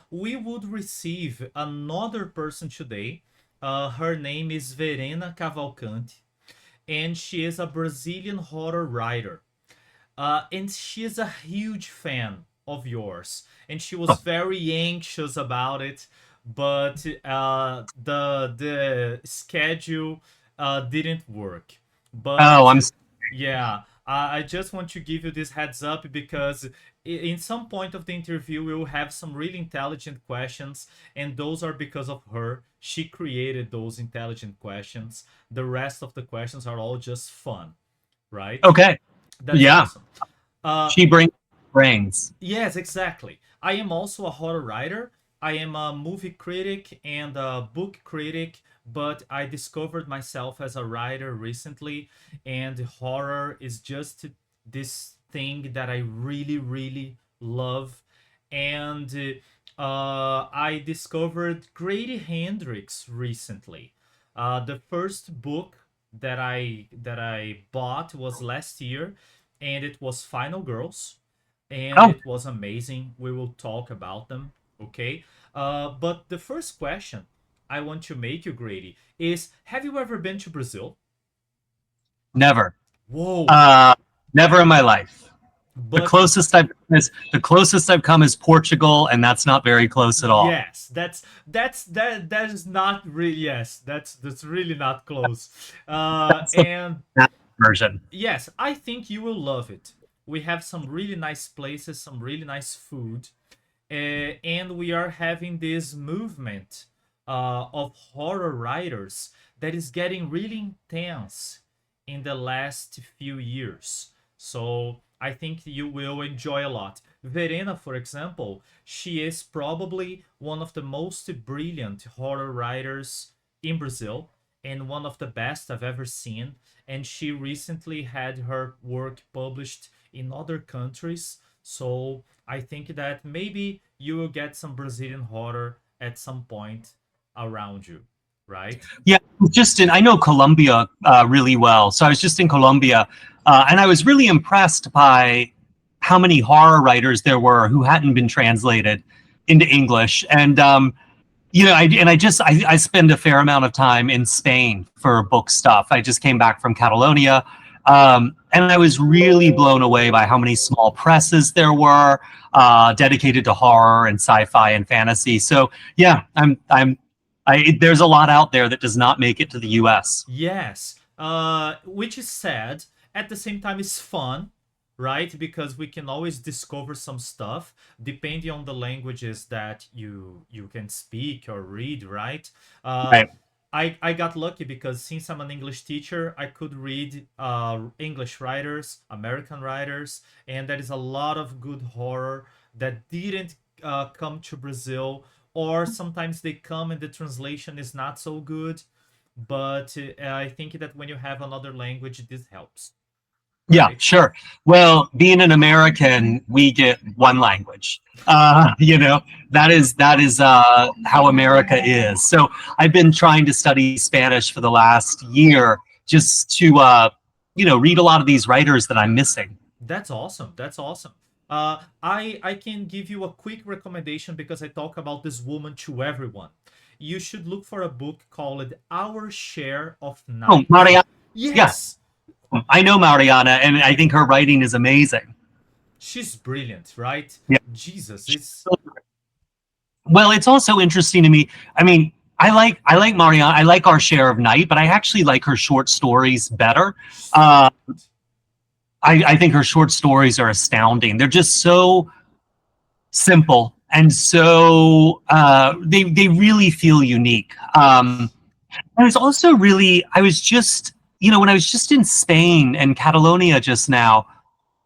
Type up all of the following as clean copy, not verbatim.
We would receive another person today. Her name is Verena Cavalcante, and she is a Brazilian horror writer. And she is a huge fan of yours, and she was very anxious about it, but the schedule didn't work. Oh, But yeah, I just want to give you this heads up because in some point of the interview we will have some really intelligent questions, and those are because of her. She created those intelligent questions. The rest of the questions are all just fun, right? okay. That's Yeah, awesome. Uh, she brings brains. yes, exactly. I am also a horror writer. I am a movie critic and a book critic, but I discovered myself as a writer recently, and horror is just this thing that I really, really love. And I discovered Grady Hendrix recently. The first book that I bought was last year, and it was Final Girls, and Oh, it was amazing. We will talk about them, okay? But the first question I want to make you, Grady, is: have you ever been to Brazil? never. Whoa! Uh, Never in my life. But The closest I've come is Portugal, and that's not very close at all. yes, that is not really, yes. That's really not close. That's the And version. yes, I think you will love it. We have some really nice places, some really nice food, and we are having this movement of horror writers that is getting really intense in the last few years. So I think you will enjoy a lot. Verena, for example, she is probably one of the most brilliant horror writers in Brazil and one of the best I've ever seen. And she recently had her work published in other countries. So I think that maybe you will get some Brazilian horror at some point around you, right? Yeah, I know Colombia really well. So I was just in Colombia, and I was really impressed by how many horror writers there were who hadn't been translated into English. And I spend a fair amount of time in Spain for book stuff. I just came back from Catalonia, and I was really blown away by how many small presses there were dedicated to horror and sci-fi and fantasy. So yeah, there's a lot out there that does not make it to the U.S. Yes, which is sad. At the same time, it's fun, right? Because we can always discover some stuff depending on the languages that you can speak or read, right? Uh, Right. I got lucky because since I'm an English teacher, I could read English writers, American writers, and there is a lot of good horror that didn't come to Brazil, or sometimes they come and the translation is not so good. But I think that when you have another language, this helps, Yeah, right? sure. Well, being an American, we get one language. That is how America is. So I've been trying to study Spanish for the last year just to read a lot of these writers that I'm missing. That's awesome. That's awesome. I can give you a quick recommendation because I talk about this woman to everyone. You should look for a book called Our Share of Oh, Night. Mariana. Yeah, Yes, I know Mariana, and I think her writing is amazing. she's brilliant, right? Yeah. Jesus, it's Well, it's also interesting to me. I mean, I like Mariana. I like Our Share of Night, but I actually like her short stories better. so Uh, good. I think her short stories are astounding. They're just so simple and so they really feel unique. I was also really I was just when I was just in Spain and Catalonia just now,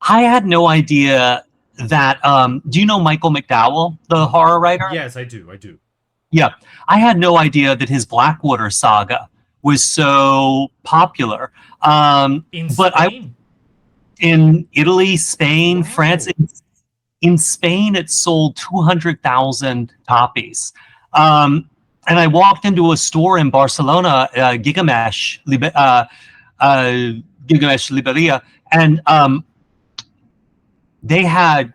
I had no idea that do you know Michael McDowell, the horror writer? Yes, I do. I do. Yeah, I had no idea that his Blackwater saga was so popular. In But I Spain? in Italy, Spain, France. Wow. In Spain, it sold 200,000 copies. And I walked into a store in Barcelona, Gigamesh Libreria, and they had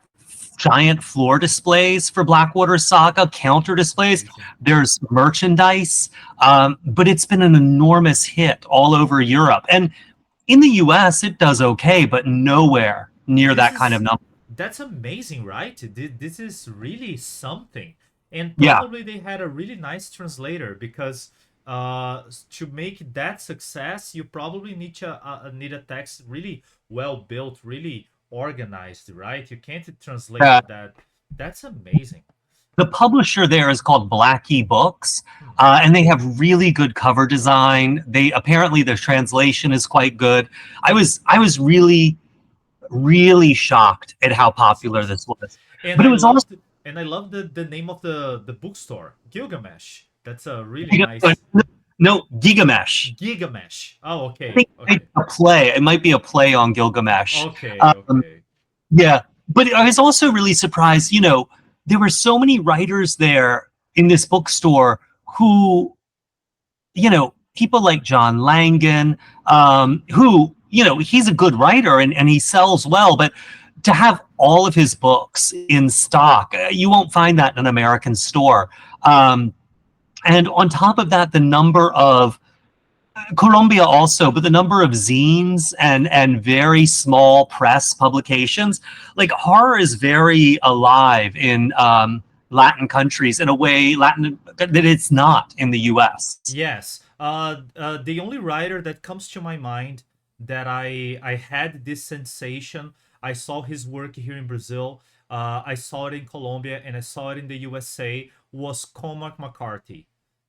giant floor displays for Blackwater Saga, counter displays. Amazing. There's merchandise, but it's been an enormous hit all over Europe. And in the US, it does okay, but nowhere near This that kind of is number. that's amazing, right? This is really something. And Yeah, probably they had a really nice translator because to make that success, you probably need a text really well built, really organized, right? You can't translate uh, that. That's amazing. the publisher there is called Blackie Books, Hmm. and they have really good cover design. They apparently the translation is quite good. I was really shocked at how Yes, popular yes. this was. And But it I was also loved the name of the bookstore, Gilgamesh. That's a really nice no Gigamesh. Gigamesh. Oh, I okay, think it's okay, a play. It might be a play on Gilgamesh. okay, Um, okay. yeah, but I was also really surprised. There were so many writers there in this bookstore who, people like John Langan, who, he's a good writer and he sells well, but to have all of his books in stock, you won't find that in an American store. Um, and on top of that, the number of Colombia also, but the number of zines and very small press publications, like horror is very alive in Latin countries in a way Latin that it's not in the U.S. Yes. The only writer that comes to my mind that I had this sensation. I saw his work here in Brazil. I saw it in Colombia, and I saw it in the USA. Was Cormac McCarthy,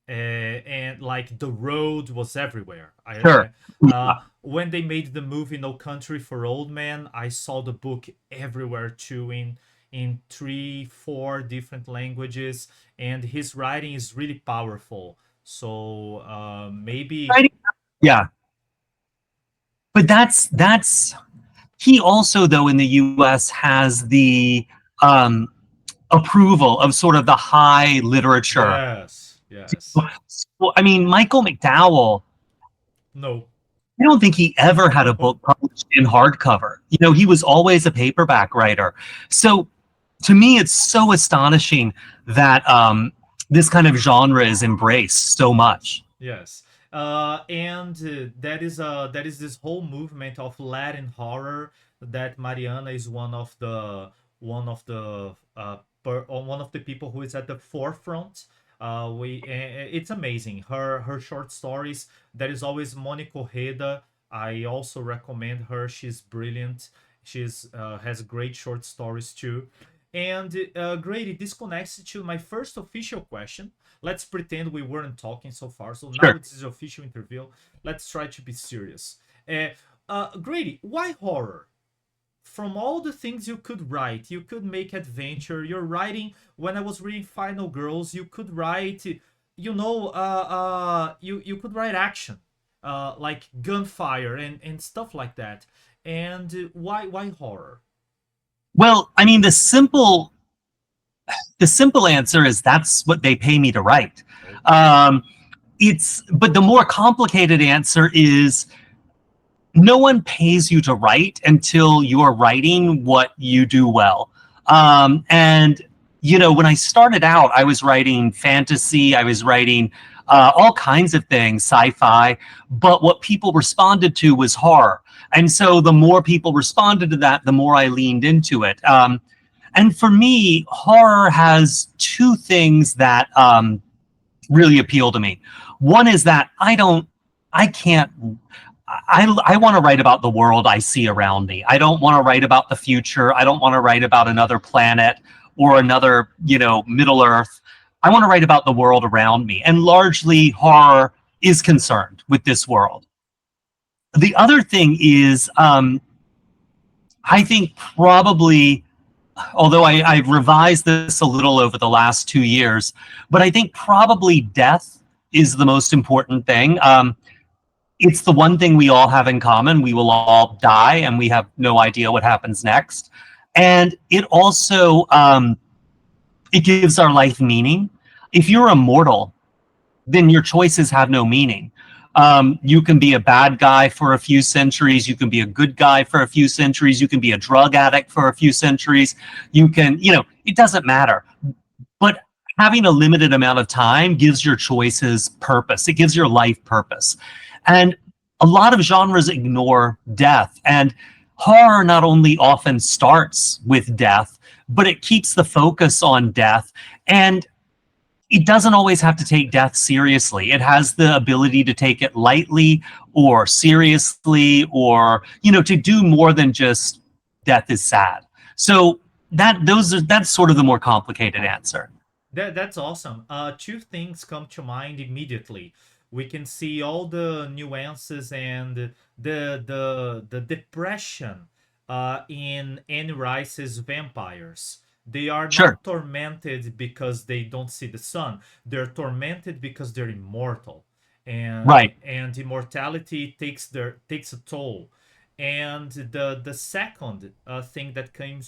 and like the road was everywhere. Sure. When they made the movie No Country for Old Men, I saw the book everywhere too in three, four different languages, and his writing is really powerful. So maybe Right. Yeah, but that's he also though in the U.S. has the um, approval of sort of the high literature. yes, yes. So, I mean, Michael McDowell, No. I don't think he ever had a book published in hardcover. He was always a paperback writer. So to me, it's so astonishing that this kind of genre is embraced so much. Yes. And that is this whole movement of Latin horror that Mariana is one of the people who is at the forefront. It's amazing. Her short stories. There is always Monica Ojeda. I also recommend her. She's brilliant. She's has great short stories too. And Grady, this connects to my first official question. Let's pretend we weren't talking so far. So now Sure. it's the official interview. Let's try to be serious. Uh, Grady, why horror? From all the things you could write, you could make adventure. You're writing. When I was reading Final Girls, you could write. You could write action, like gunfire and stuff like that. And why horror? Well, I mean, the simple answer is that's what they pay me to write. Okay. Um, but the more complicated answer is no one pays you to write until you're writing what you do well. And when I started out, I was writing fantasy, I was writing all kinds of things, sci-fi, but what people responded to was horror. And so the more people responded to that, the more I leaned into it. And for me, horror has two things that really appeal to me. One is that I can't, I want to write about the world I see around me. I don't want to write about the future. I don't want to write about another planet or another, Middle Earth. I want to write about the world around me. And largely horror is concerned with this world. The other thing is, I think probably, although I've revised this a little over the last 2 years, but I think probably death is the most important thing. It's the one thing we all have in common. We will all die and we have no idea what happens next. And it also, it gives our life meaning. If you're immortal, then your choices have no meaning. You can be a bad guy for a few centuries. You can be a good guy for a few centuries. You can be a drug addict for a few centuries. You can, it doesn't matter. But having a limited amount of time gives your choices purpose. It gives your life purpose. And a lot of genres ignore death. And horror not only often starts with death, but it keeps the focus on death. And it doesn't always have to take death seriously. It has the ability to take it lightly or seriously, or, to do more than just death is sad. So that's sort of the more complicated answer. That's awesome. Two things come to mind immediately. We can see all the nuances and the depression in Anne Rice's vampires. They are Sure. not tormented because they don't see the sun. They're tormented because they're immortal, and Right. and immortality takes a toll. And the second thing that came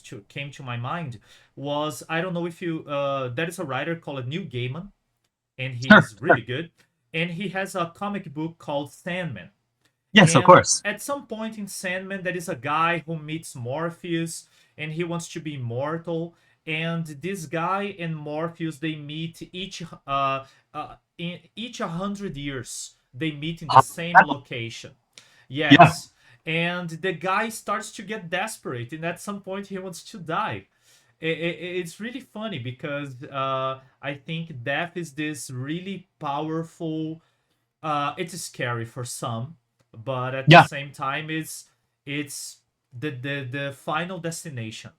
to my mind was, I don't know if you there is a writer called Neil Gaiman, and Sure. he's really good, and he has a comic book called Sandman. Yes, of And course. at some point in Sandman, there is a guy who meets Morpheus, and he wants to be immortal. And this guy and Morpheus, they meet in each 100 years. They meet in the same location. Yeah. Yes. And the guy starts to get desperate, and at some point he wants to die. It's really funny because I think death is this really powerful. It's scary for some, but at the Yeah. same time, it's the final destination,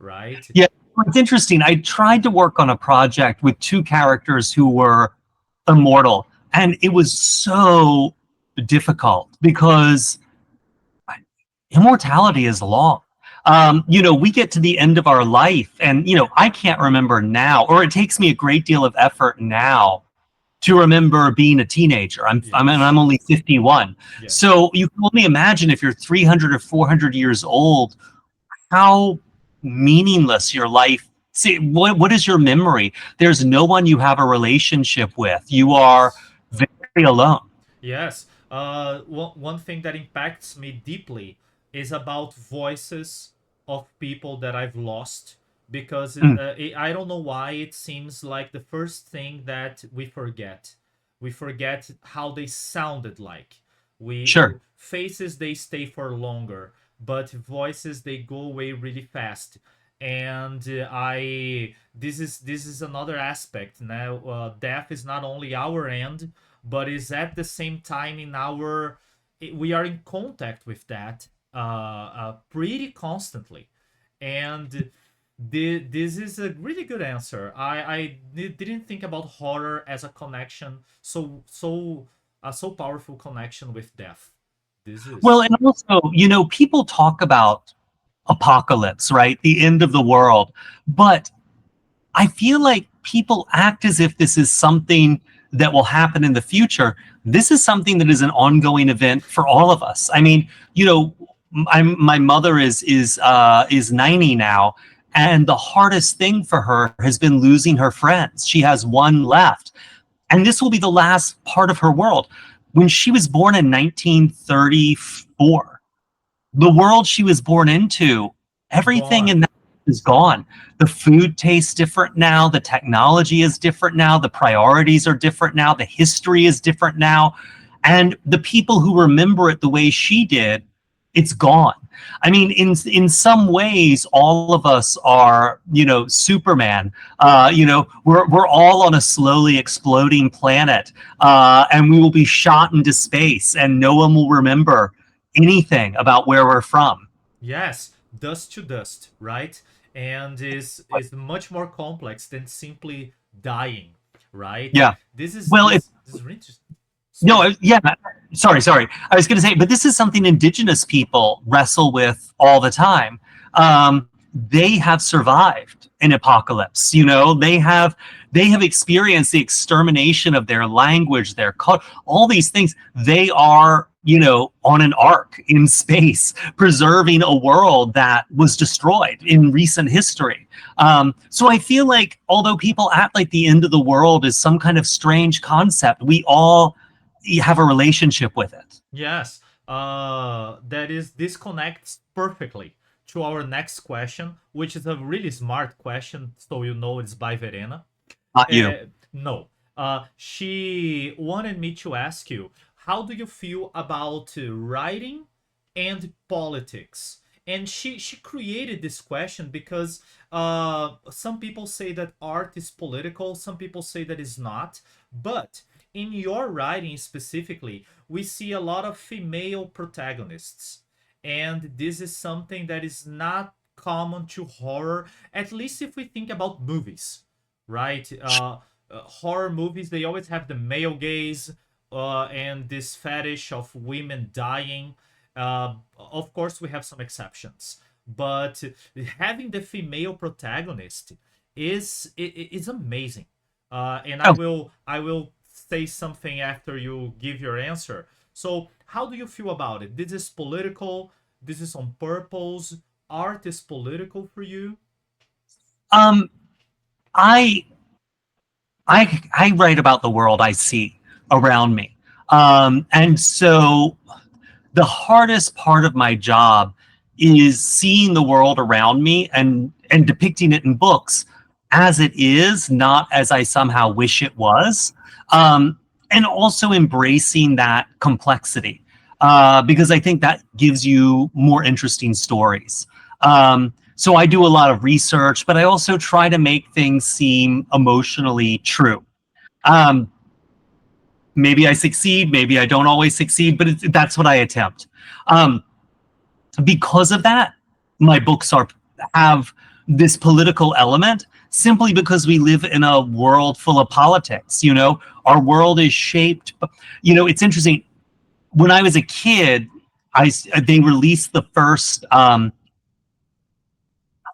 right? Yeah. It's interesting. I tried to work on a project with two characters who were immortal, and it was so difficult because immortality is long. We get to the end of our life, and I can't remember now, or it takes me a great deal of effort now to remember being a teenager. I'm only 51. Yes. So you can only imagine if you're 300 or 400 years old, how meaningless your life. See, what is your memory? There's no one you have a relationship with. You are very alone. Yes. One thing that impacts me deeply is about voices of people that I've lost, because I don't know why it seems like the first thing that we forget. We forget how they sounded like. Sure. Faces, they stay for longer, but voices, they go away really fast. And this is another aspect now. Death is not only our end, but is at the same time we are in contact with that pretty constantly. And this is a really good answer. I didn't think about horror as a connection, so powerful connection with death. This is Well, and also, people talk about apocalypse, right? The end of the world. But I feel like people act as if this is something that will happen in the future. This is something that is an ongoing event for all of us. I mean, my mother is 90 now, and the hardest thing for her has been losing her friends. She has one left, and this will be the last part of her world. When she was born in 1934, the world she was born into, everything in that is gone. The food tastes different now. The technology is different now. The priorities are different now. The history is different now. And the people who remember it the way she did, it's gone. I mean, in some ways, all of us are, Superman. We're all on a slowly exploding planet, and we will be shot into space, and no one will remember anything about where we're from. Yes, dust to dust, right? And is much more complex than simply dying, right? Yeah. This is Well, this is really interesting. No, yeah. Sorry. I was going to say, but this is something indigenous people wrestle with all the time. They have survived an apocalypse. They have experienced the extermination of their language, their culture, all these things. They are, on an ark in space, preserving a world that was destroyed in recent history. So I feel like although people act like the end of the world is some kind of strange concept, we all you have a relationship with it. Yes, this connects perfectly to our next question, which is a really smart question. So you know it's by Verena. Not you. No, she wanted me to ask you, how do you feel about writing and politics? And she created this question because some people say that art is political, some people say that it's not, but in your writing specifically, we see a lot of female protagonists. And this is something that is not common to horror, at least if we think about movies, right? Horror movies, they always have the male gaze and this fetish of women dying. Of course, we have some exceptions, but having the female protagonist is amazing. And I will say something after you give your answer. So, how do you feel about it? This is political. This is on purpose. Art is political for you. Um, I I write about the world I see around me, and so the hardest part of my job is seeing the world around me and depicting it in books as it is, not as I somehow wish it was, and also embracing that complexity because I think that gives you more interesting stories. So I do a lot of research, but I also try to make things seem emotionally true. Um, Maybe I succeed, maybe I don't always succeed, but that's what I attempt. Um, because of that, my books have this political element simply because we live in a world full of politics. You know, our world is shaped. You know, it's interesting. When I was a kid, they released the first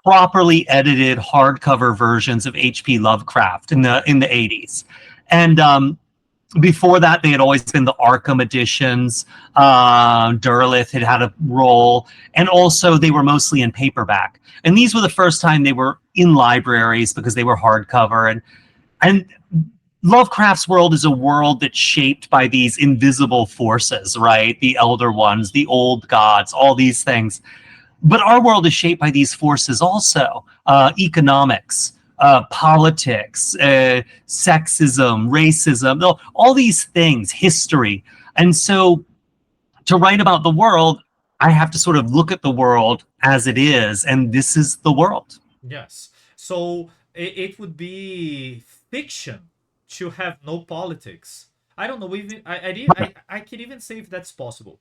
properly edited hardcover versions of H.P. Lovecraft in the 80s, and before that, they had always been the Arkham editions. Derleth had a role, and also they were mostly in paperback. And these were the first time they were in libraries because they were hardcover. And Lovecraft's world is a world that's shaped by these invisible forces, right? The Elder Ones, the old gods, all these things. But our world is shaped by these forces also. Economics, politics, sexism, racism, all these things, history. And so to write about the world, I have to sort of look at the world as it is, and this is the world. Yes. So it would be fiction to have no politics. I don't know. Even I can even say if that's possible.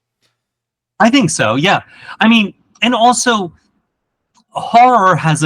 I think so, yeah. I mean, and also horror has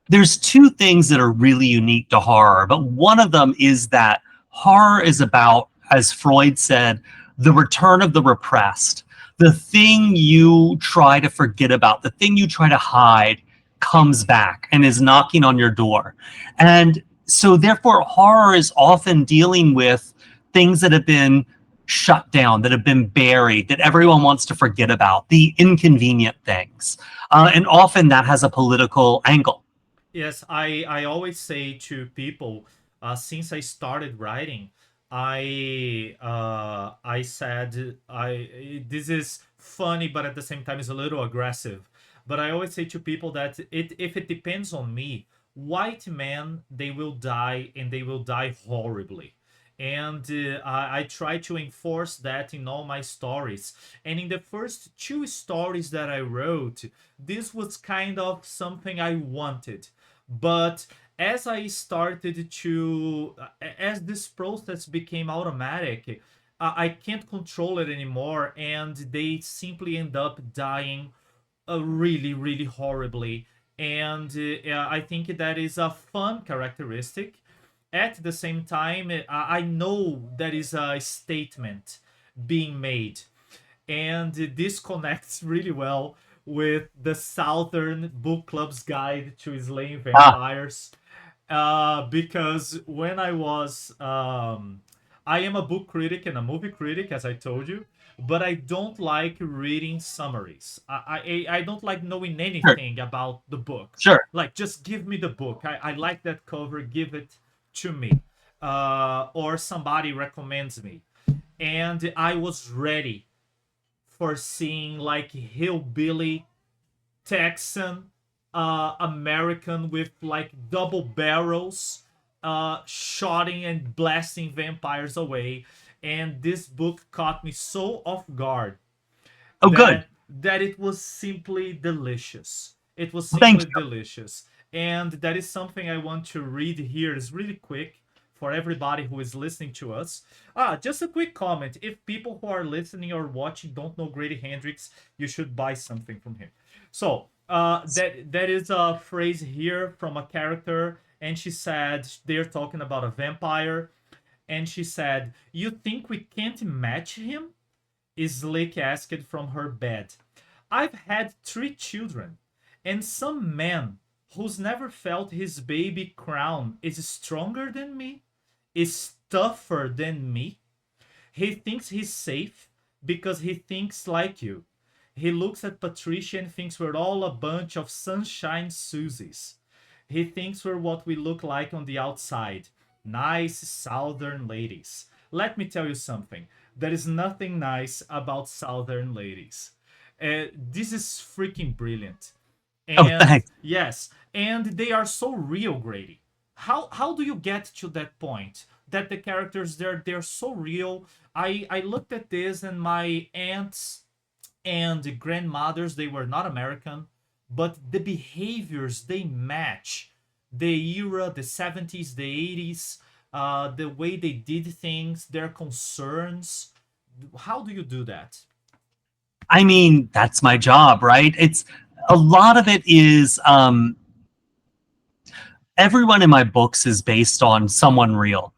there's two things that are really unique to horror, but one of them is that horror is about, as Freud said, the return of the repressed. The thing you try to forget about, the thing you try to hide, comes back and is knocking on your door. And so therefore horror is often dealing with things that have been shut down, that have been buried, that everyone wants to forget about, the inconvenient things. And often that has a political angle. Yes, I always say to people, since I started writing, I said I this is funny, but at the same time is a little aggressive. But I always say to people that if it depends on me, white men, they will die, and they will die horribly. And I try to enforce that in all my stories. And in the first two stories that I wrote, this was kind of something I wanted. But as I started to, as this process became automatic, I can't control it anymore, and they simply end up dying really, really horribly. And I think that is a fun characteristic. At the same time, I know that is a statement being made. And this connects really well with the Southern Book Club's Guide to Slaying Ah, Vampires. Because when I am a book critic and a movie critic, as I told you, but I don't like reading summaries. I don't like knowing sure, anything about the book. sure. Like, just give me the book. I like that cover, give it to me. Or somebody recommends me. and I was ready for seeing like hillbilly Texan American with like double barrels, shooting and blasting vampires away. And this book caught me so off guard Oh, good. that it was simply delicious. It was Thank simply you. delicious. And that is something I want to read here. It's really quick for everybody who is listening to us. Just a quick comment. If people who are listening or watching don't know Grady Hendrix, you should buy something from him. So, that is a phrase here from a character, and she said they're talking about a vampire, and she said, "You think we can't match him?" Slick asked from her bed. "I've had 3 children, and some man who's never felt his baby crown is stronger than me, is tougher than me. He thinks he's safe because he thinks like you. He looks at Patricia and thinks we're all a bunch of sunshine Susies. He thinks we're what we look like on the outside. Nice southern ladies. Let me tell you something. There is nothing nice about southern ladies." This is freaking brilliant. Oh, And thanks. yes, and they are so real, Grady. How do you get to that point that the characters they're so real? I looked at this, and my aunts and grandmothers, they were not American, but the behaviors they match the era, the 70s, the 80s, the way they did things, their concerns. How do you do that? I mean, that's my job, right? It's a lot of it is everyone in my books is based on someone real.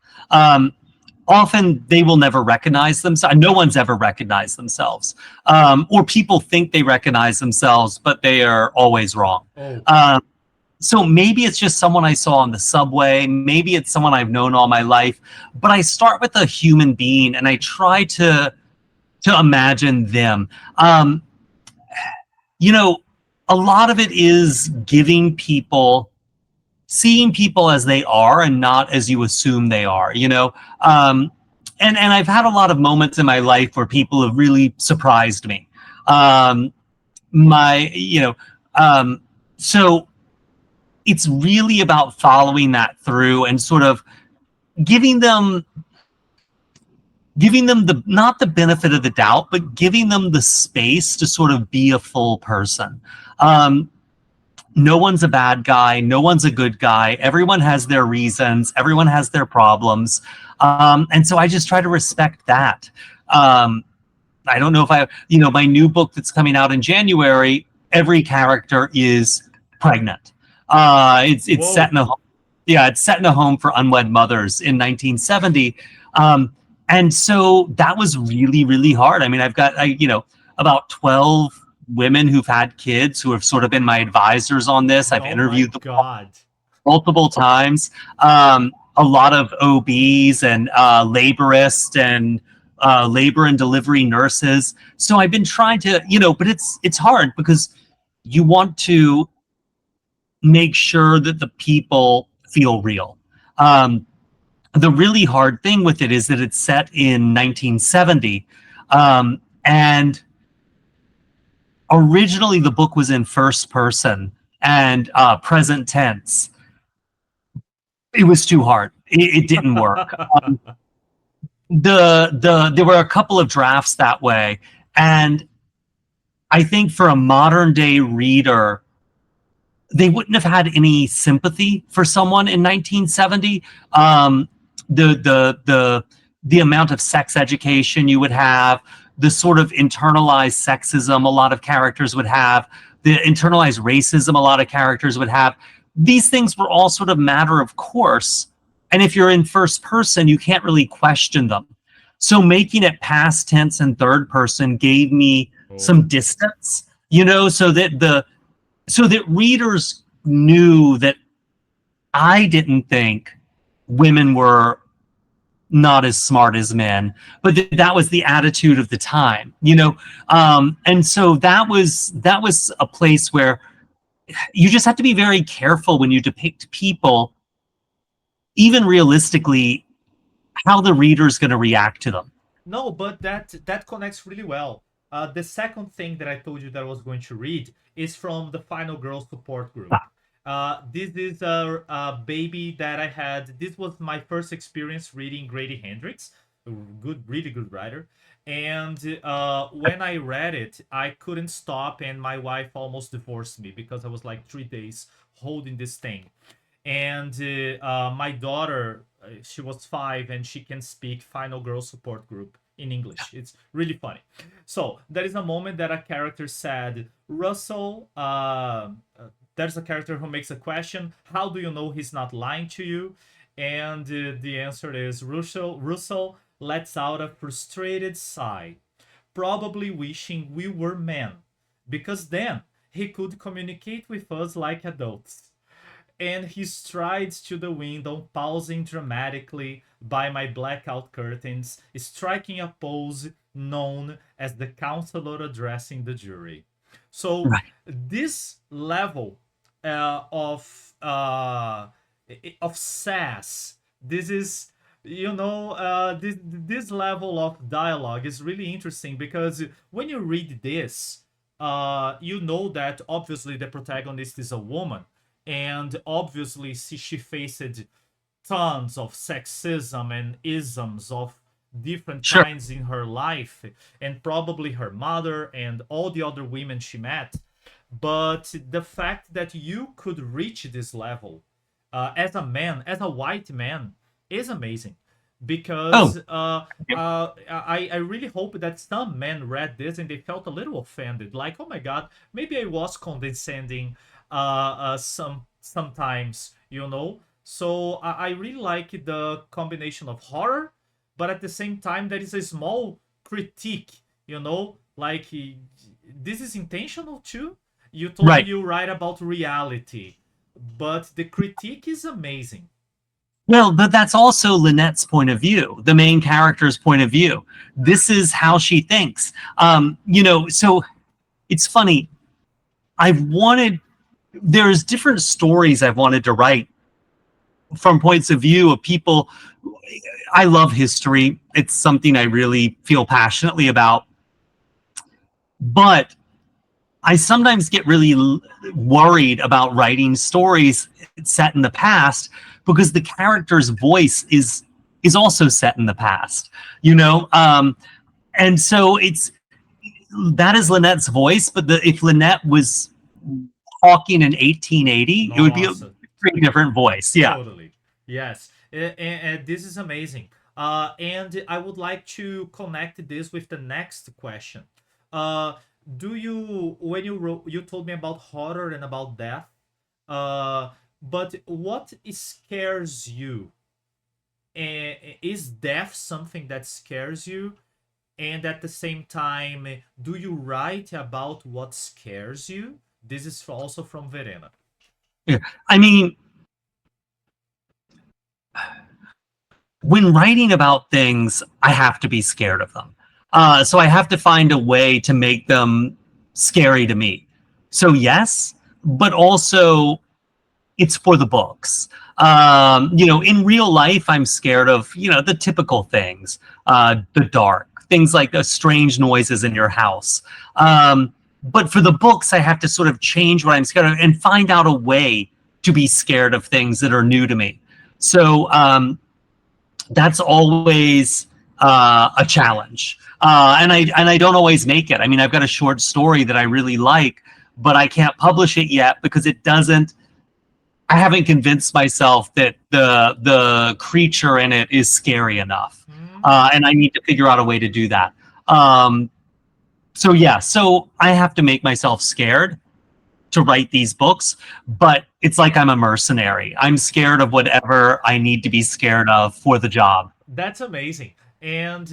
Often they will never recognize themselves. No one's ever recognized themselves. Or people think they recognize themselves, but they are always wrong. Oh, So maybe it's just someone I saw on the subway. Maybe it's someone I've known all my life. But I start with a human being and I try to imagine them. You know, a lot of it is seeing people as they are and not as you assume they are, you know? And I've had a lot of moments in my life where people have really surprised me. So it's really about following that through and sort of giving them the not the benefit of the doubt, but giving them the space to sort of be a full person. No one's a bad guy. No one's a good guy. Everyone has their reasons. Everyone has their problems. And so I just try to respect that. I don't know if my new book that's coming out in January, every character is pregnant. It's set in a home. Yeah, it's set in a home for unwed mothers in 1970. And so that was really, really hard. I mean, I've got, about 12 women who've had kids who have sort of been my advisors on this. I've interviewed them multiple times. A lot of OBs and laborists and labor and delivery nurses. So I've been trying to, but it's hard because you want to make sure that the people feel real. The really hard thing with it is that it's set in 1970. And originally the book was in first person and present tense. It was too hard. It didn't work. There were a couple of drafts that way. And I think for a modern day reader, they wouldn't have had any sympathy for someone in 1970. The amount of sex education you would have, the sort of internalized sexism a lot of characters would have, the internalized racism a lot of characters would have. These things were all sort of matter of course. And if you're in first person, you can't really question them. So making it past tense and third person gave me some distance, so that readers knew that I didn't think women were not as smart as men, but that was the attitude of the time, and so that was a place where you just have to be very careful when you depict people, even realistically, how the reader's going to react to them. No, but that connects really well. The second thing that I told you that I was going to read is from the Final Girl support group. This is a baby that I had. This was my first experience reading Grady Hendrix, a good, really good writer. And when I read it, I couldn't stop, and my wife almost divorced me because I was like 3 days holding this thing. And my daughter, she was 5, and she can speak Final Girl support group in English. It's really funny. So there is a moment that a character said, Russell, there's a character who makes a question, how do you know he's not lying to you? And the answer is, Russell lets out a frustrated sigh, probably wishing we were men, because then he could communicate with us like adults. And he strides to the window, pausing dramatically by my blackout curtains, striking a pose known as the counselor addressing the jury. So Right. this level of sass, this is, this level of dialogue is really interesting, because when you read this, you know that obviously the protagonist is a woman, and obviously she faced tons of sexism and isms of different Sure. kinds in her life, and probably her mother and all the other women she met. But the fact that you could reach this level as a man, as a white man, is amazing. Oh, Because I really hope that some men read this and they felt a little offended, like, oh my god, maybe I was condescending sometimes, So I really like the combination of horror, but at the same time there is a small critique, like this is intentional too. You told me right. you write about reality, but the critique is amazing. Well, but that's also Lynette's point of view, the main character's point of view. This is how she thinks. So it's funny. I've wanted, there's different stories I've wanted to write from points of view of people. I love history. It's something I really feel passionately about. But I sometimes get really worried about writing stories set in the past, because the character's voice is also set in the past, and so that is Lynette's voice. But if Lynette was talking in 1880, it would be a Nossa, pretty different voice. Yeah, totally. Yes. And this is amazing. And I would like to connect this with the next question. Uh, do you, when you wrote, you told me about horror and about death, but what scares you? Is death something that scares you? And at the same time, do you write about what scares you? This is also from Verena. yeah. I mean, when writing about things, I have to be scared of them. So I have to find a way to make them scary to me. So yes, but also it's for the books. In real life, I'm scared of, the typical things, the dark, things like the strange noises in your house. But for the books, I have to sort of change what I'm scared of and find out a way to be scared of things that are new to me. So that's always a challenge, and I don't always make it. I mean, I've got a short story that I really like, but I can't publish it yet because it doesn't. I haven't convinced myself that the creature in it is scary enough, Hmm? and I need to figure out a way to do that. Um, so yeah, so I have to make myself scared to write these books, but it's like I'm a mercenary. I'm scared of whatever I need to be scared of for the job. That's amazing. And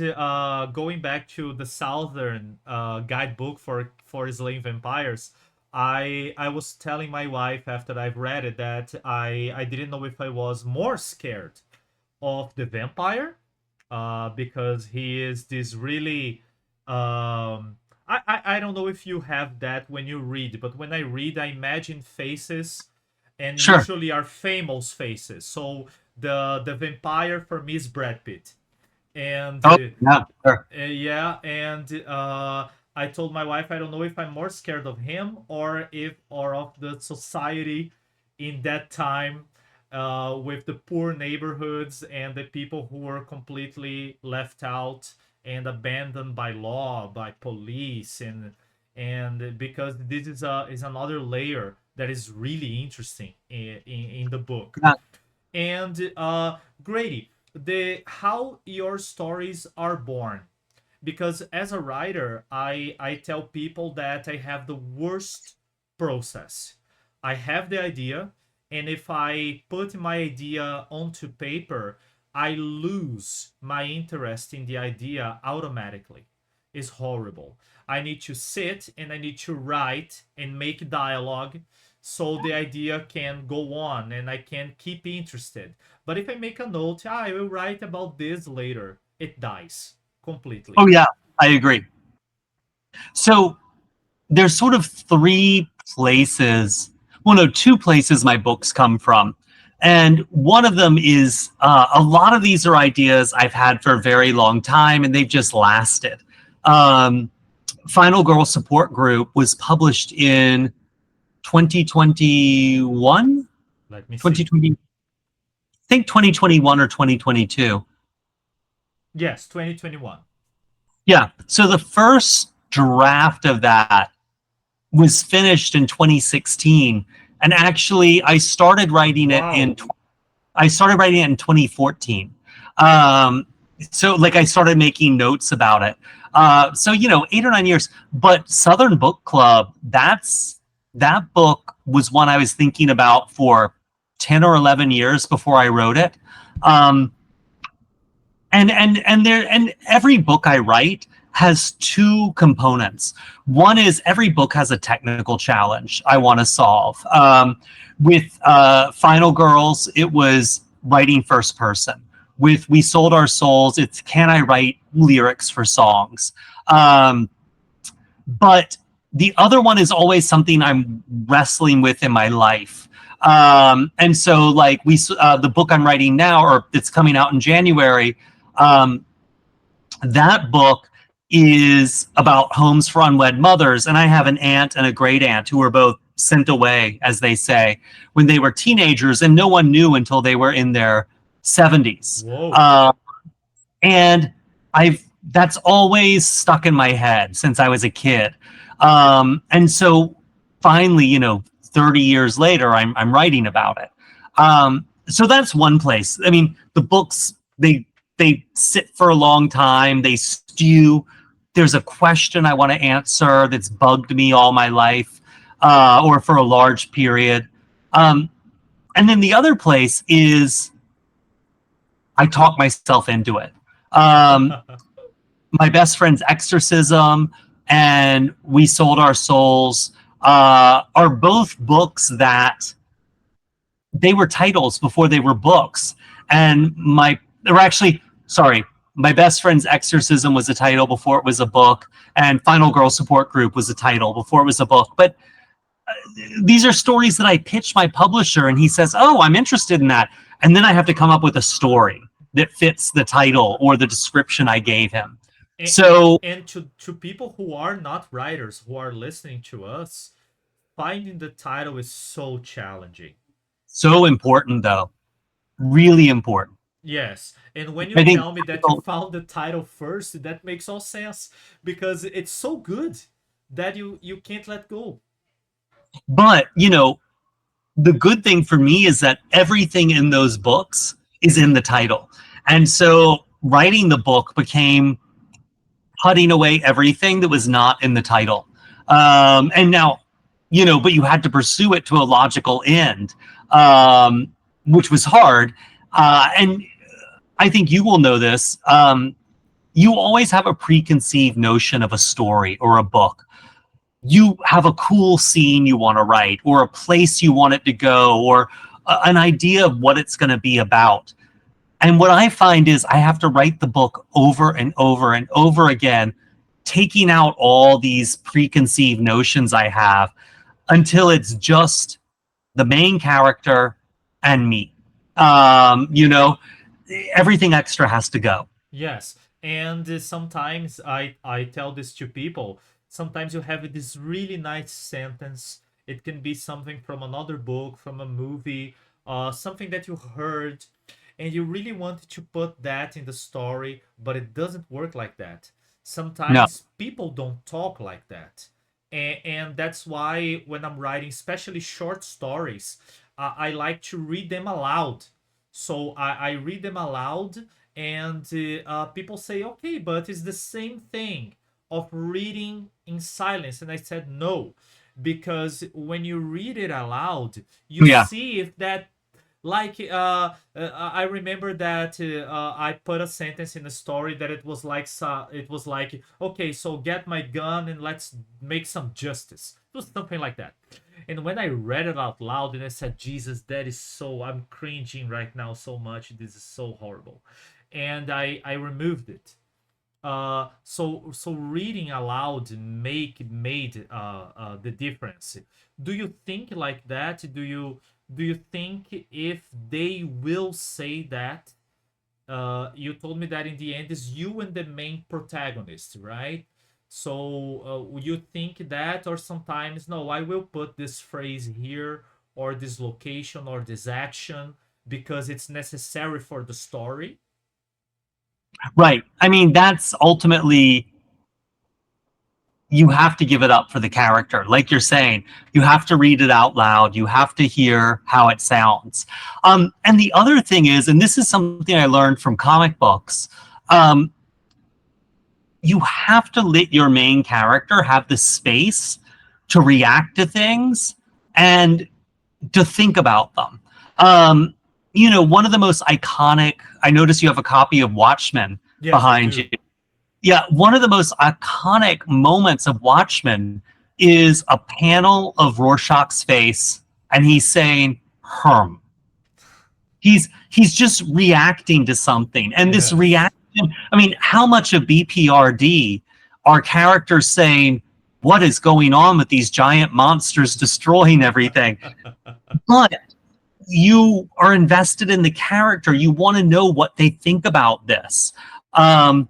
going back to the Southern guidebook for slaying vampires, I was telling my wife after I've read it that I didn't know if I was more scared of the vampire, because he is this really I don't know if you have that when you read, but when I read, I imagine faces, and Sure. usually are famous faces. So the vampire for me is Brad Pitt, And Oh, yeah, sure. yeah, and I told my wife I don't know if I'm more scared of him or of the society in that time, with the poor neighborhoods and the people who were completely left out and abandoned by law, by police, and because this is another layer that is really interesting in the book. Yeah. And Grady, the how your stories are born, because as a writer, I tell people that I have the worst process. I have the idea, and if I put my idea onto paper, I lose my interest in the idea automatically. It's horrible. I need to sit and I need to write and make dialogue so the idea can go on and I can keep interested. But if I make a note, I will write about this later, it dies completely. Oh, yeah, I agree. So there's sort of three places, well, no, two places my books come from. And one of them is a lot of these are ideas I've had for a very long time and they've just lasted. Final Girl Support Group was published in 2021, Let me see. 2020, I think 2021 or 2022. Yes, 2021. Yeah. So the first draft of that was finished in 2016, and actually Wow. I started writing it in 2014. So like I started making notes about it. So 8 or 9 years. But Southern Book Club, that book was one I was thinking about for 10 or 11 years before I wrote it. And every book I write has two components. One is every book has a technical challenge I want to solve. With Final Girls, it was writing first person. With We Sold Our Souls, it's can I write lyrics for songs? But the other one is always something I'm wrestling with in my life. And so like the book I'm writing now, or it's coming out in January, that book is about homes for unwed mothers. And I have an aunt and a great aunt who were both sent away, as they say, when they were teenagers, and no one knew until they were in their 70s. Whoa. And that's always stuck in my head since I was a kid. And so finally, 30 years later, I'm writing about it. So that's one place. I mean, the books, they sit for a long time. They stew. There's a question I want to answer that's bugged me all my life, or for a large period. And then the other place is I talk myself into it. My best friend's Exorcism and We Sold Our Souls are both books that they were titles before they were books. And my best friend's Exorcism was a title before it was a book, and Final Girl Support Group was a title before it was a book. But these are stories that I pitch my publisher, and he says, "Oh, I'm interested in that," and then I have to come up with a story that fits the title or the description I gave him. And, So, and to people who are not writers who are listening to us, finding the title is so challenging. so important, though, really important. Yes, and when you I think, tell me that you found the title first, that makes all sense because it's so good that you can't let go. but the good thing for me is that everything in those books is in the title, and so writing the book became cutting away everything that was not in the title. And now, but you had to pursue it to a logical end, which was hard. And I think you will know this. You always have a preconceived notion of a story or a book. You have a cool scene you want to write, or a place you want it to go, or an idea of what it's going to be about. And what I find is I have to write the book over and over and over again, taking out all these preconceived notions I have until it's just the main character and me. Everything extra has to go. Yes, and sometimes I tell this to people. Sometimes you have this really nice sentence. It can be something from another book, from a movie, something that you heard, and you really want to put that in the story, but it doesn't work like that. No. Sometimes people don't talk like that, and that's why when I'm writing, especially short stories, I like to read them aloud. So I read them aloud, and people say, okay, but it's the same thing of reading in silence. And I said, no, because when you read it aloud, you Yeah. see if that, like, I remember that I put a sentence in a story that it was like, it was like, okay, so get my gun and let's make some justice. It was something like that. And when I read it out loud and I said, Jesus, that is so, I'm cringing right now so much. This is so horrible. And I removed it. So reading aloud made the difference. Do you think like that? Do you think if they will say that? You told me that in the end is you and the main protagonist, right? So you think that, or sometimes no, I will put this phrase here, or this location, or this action because it's necessary for the story. Right. I mean, that's ultimately, you have to give it up for the character. Like you're saying, you have to read it out loud. You have to hear how it sounds. And the other thing is, and this is something I learned from comic books, um, you have to let your main character have the space to react to things and to think about them. One of the most iconic, I notice you have a copy of Watchmen Yes, I behind do. you. Yeah, one of the most iconic moments of Watchmen is a panel of Rorschach's face, and he's saying "herm." He's just reacting to something, and this Yes. reaction. I mean, how much of BPRD are characters saying, "What is going on with these giant monsters destroying everything?" But you are invested in the character. You want to know what they think about this. And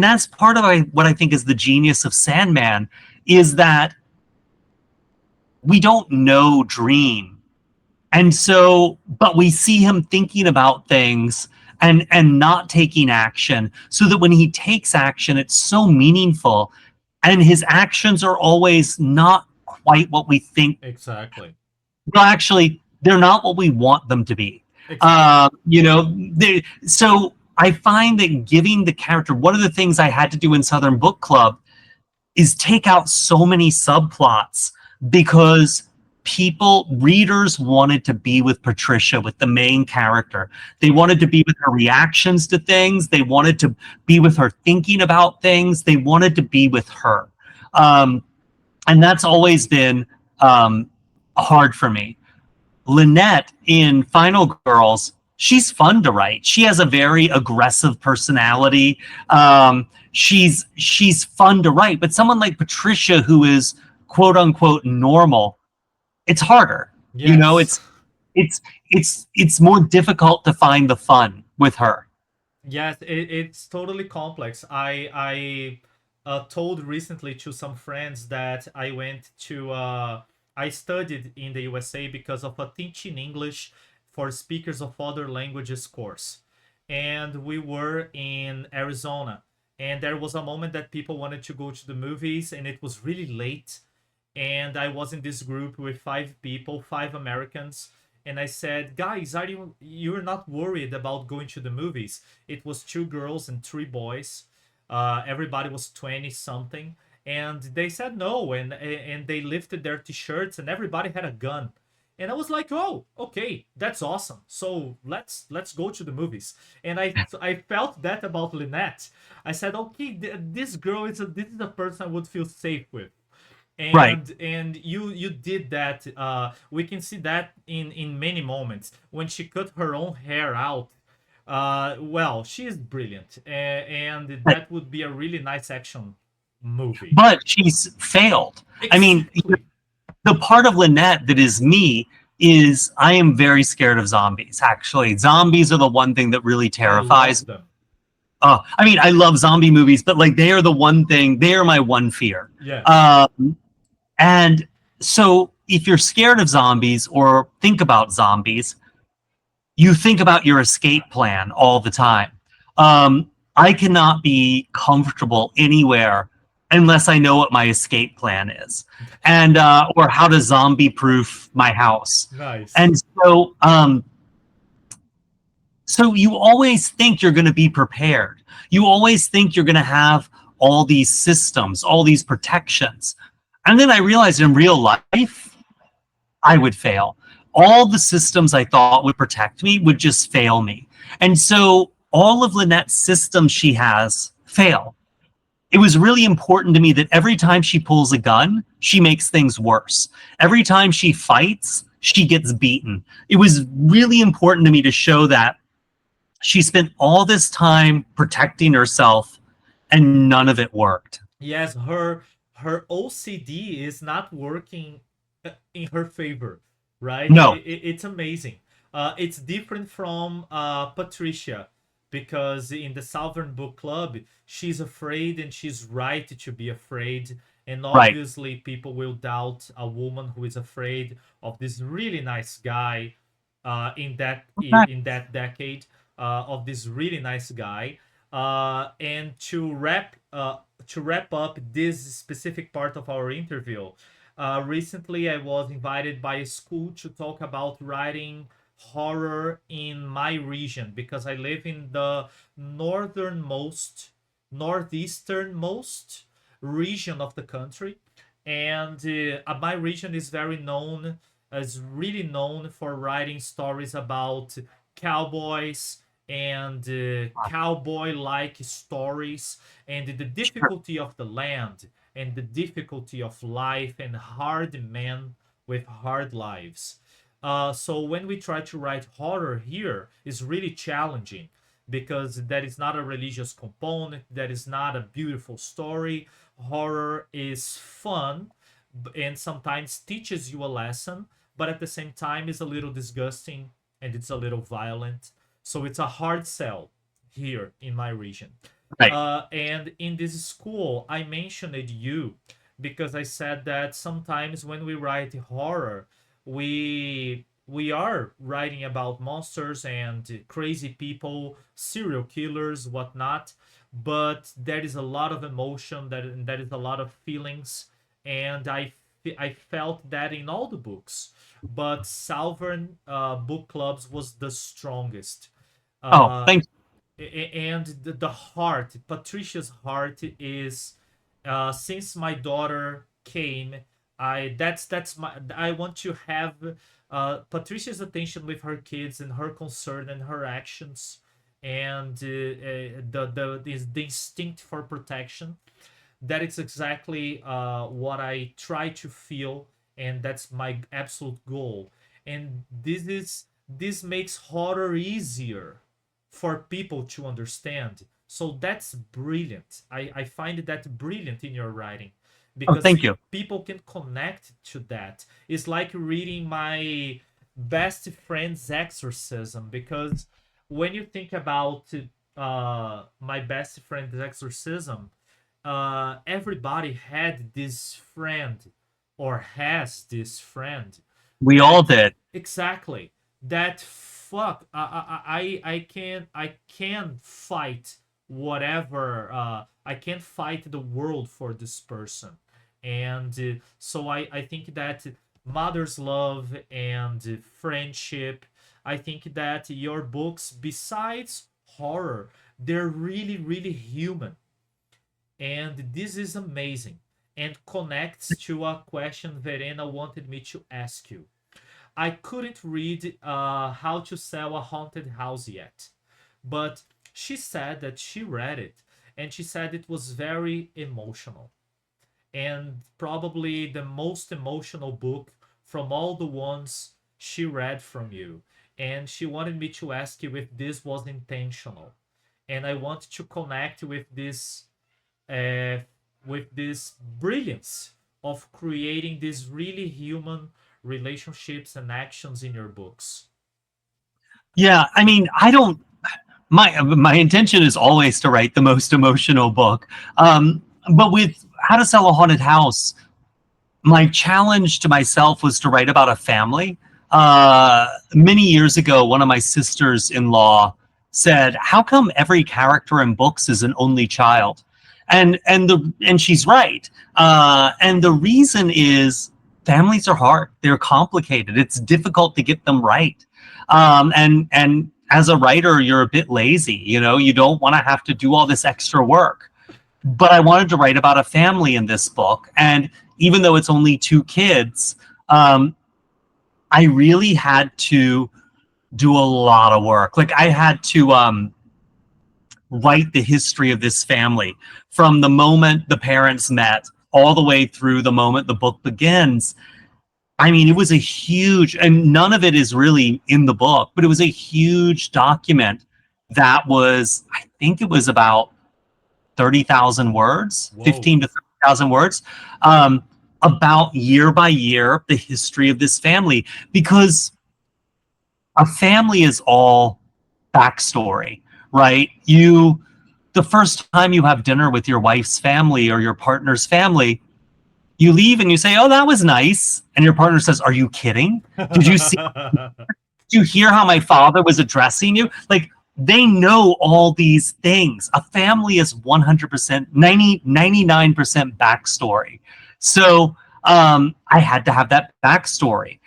that's part of what I think is the genius of Sandman, is that we don't know Dream. And so, but we see him thinking about things and not taking action, so that when he takes action, it's so meaningful. And his actions are always not quite what we think. Exactly. Well, actually, they're not what we want them to be. Exactly. So I find that giving the character, one of the things I had to do in Southern Book Club is take out so many subplots, because readers wanted to be with Patricia, with the main character. They wanted to be with her reactions to things. They wanted to be with her thinking about things. They wanted to be with her. And that's always been hard for me. Lynette in Final Girls, she's fun to write. She has a very aggressive personality. She's fun to write, but someone like Patricia, who is quote unquote normal, it's harder. You know, Yes. it's more difficult to find the fun with her. Yes, it's totally complex. I told recently to some friends that I studied in the USA because of a teaching English for speakers of other languages course. And we were in Arizona. And there was a moment that people wanted to go to the movies, and it was really late. And I was in this group with 5 people, 5 Americans, and I said, "Guys, you're not worried about going to the movies?" It was 2 girls and 3 boys. Everybody was 20 something, and they said no, and they lifted their t-shirts, and everybody had a gun. And I was like, "Oh, okay, that's awesome. So let's go to the movies." And I felt that about Lynette. I said, "Okay, this girl this is a person I would feel safe with." Right. And you did that. We can see that in many moments when she cut her own hair out. Well, she is brilliant, and that would be a really nice action movie. But she's failed. I mean, Exactly. the part of Lynette that is me is I am very scared of zombies. Actually, zombies are the one thing that really I terrifies love me. them. I mean, I love zombie movies, but like they are the one thing, they are my one fear. Yes. And so if you're scared of zombies or think about zombies, you think about your escape plan all the time. I cannot be comfortable anywhere unless I know what my escape plan is, and or how to zombie proof my house. Nice. And so you always think you're going to be prepared. You always think you're going to have all these systems, all these protections. And then I realized in real life, I would fail. All the systems I thought would protect me would just fail me. And so all of Lynette's systems she has fail. It was really important to me that every time she pulls a gun, she makes things worse. Every time she fights, she gets beaten. It was really important to me to show that she spent all this time protecting herself and none of it worked. Yes, her OCD is not working in her favor, right? No, It's amazing. It's different from Patricia, because in the Southern Book Club, she's afraid and she's right to be afraid. And right. obviously, people will doubt a woman who is afraid of this really nice guy in that decade, of this really nice guy. And to wrap up this specific part of our interview, recently I was invited by a school to talk about writing horror in my region, because I live in the northernmost, northeasternmost region of the country, and my region is really known for writing stories about cowboys and cowboy-like stories, and the difficulty of the land and the difficulty of life, and hard men with hard lives. So when we try to write horror here, is really challenging, because that is not a religious component, that is not a beautiful story. Horror is fun and sometimes teaches you a lesson, but at the same time is a little disgusting and it's a little violent. So it's a hard sell here in my region. Right. And in this school, I mentioned you because I said that sometimes when we write horror, we are writing about monsters and crazy people, serial killers, whatnot. But there is a lot of emotion, that is a lot of feelings, and I felt that in all the books. But Southern book clubs was the strongest. Oh, Uh, thank and the heart, Patricia's heart is, since my daughter came, that's my, I want to have Patricia's attention with her kids and her concern and her actions, and the instinct for protection. That is exactly what I try to feel, and that's my absolute goal. And this makes horror easier for people to understand. So that's brilliant. I find that brilliant in your writing, Oh, because thank you. people can connect to that. It's like reading my best friend's exorcism, because when you think about my best friend's exorcism, everybody had this friend or has this friend We all that, did. exactly, that fuck, I can fight whatever, I can't fight the world for this person. And so I think that mother's love and friendship, I think that your books, besides horror, they're really really human, and this is amazing, and connects to a question Verena wanted me to ask you. I couldn't read How to Sell a Haunted House yet, but she said that she read it, and she said it was very emotional, and probably the most emotional book from all the ones she read from you. And she wanted me to ask you if this was intentional. And I want to connect uh, with this brilliance of creating these really human relationships and actions in your books. Yeah, I mean, my intention is always to write the most emotional book. But with How to Sell a Haunted House, my challenge to myself was to write about a family. Many years ago, one of my sisters-in-law said, "How come every character in books is an only child?" And she's right. And the reason is families are hard. They're complicated. It's difficult to get them right. And as a writer, you're a bit lazy. You don't want to have to do all this extra work. But I wanted to write about a family in this book, and even though it's only two kids, I really had to do a lot of work. Like, I had to write the history of this family from the moment the parents met all the way through the moment the book begins. I mean, it was a huge, and none of it is really in the book, but it was a huge document that was, I think it was about 30,000 words, Whoa. 15 to 30,000 words, about year by year, the history of this family, because a family is all backstory, right? The first time you have dinner with your wife's family or your partner's family, you leave and you say, "Oh, that was nice." And your partner says, "Are you kidding? Did you see, did you hear how my father was addressing you?" Like, they know all these things. A family is 100%, 99% backstory. So I had to have that backstory.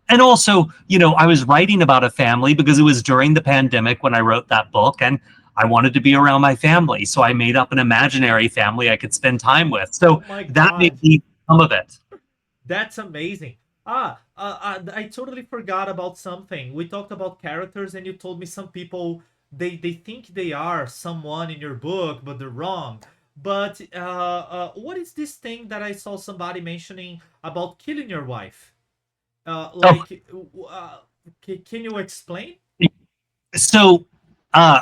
And also, I was writing about a family because it was during the pandemic when I wrote that book, and I wanted to be around my family. So I made up an imaginary family I could spend time with. So Oh my that God. made me some of it. That's amazing. I totally forgot about something. We talked about characters, and you told me some people they think they are someone in your book, but they're wrong. But what is this thing that I saw somebody mentioning about killing your wife? Oh, Can you explain? so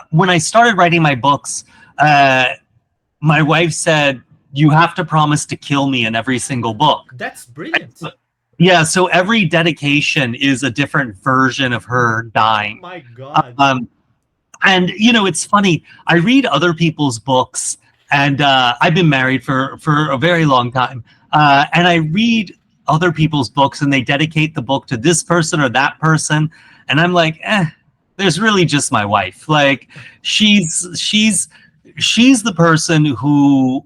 when I started writing my books, my wife said, "You have to promise to kill me in every single book." That's brilliant. Yeah, so every dedication is a different version of her Oh dying. my God. And it's funny. I read other people's books, and I've been married for a very long time. And I read other people's books, and they dedicate the book to this person or that person, and I'm like, there's really just my wife. Like, she's the person who,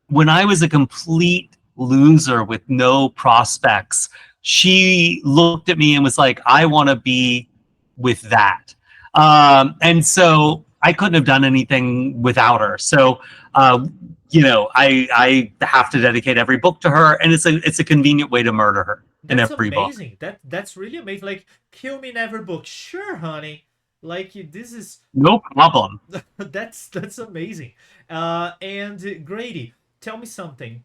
when I was a complete loser with no prospects, she looked at me and was like, "I want to be with that." And so I couldn't have done anything without her. So, I have to dedicate every book to her, and it's a convenient way to murder her in That's every book. amazing. That's really amazing. Like, kill me in every book. Sure, honey. Like, this is No problem. that's amazing. And Grady, tell me something.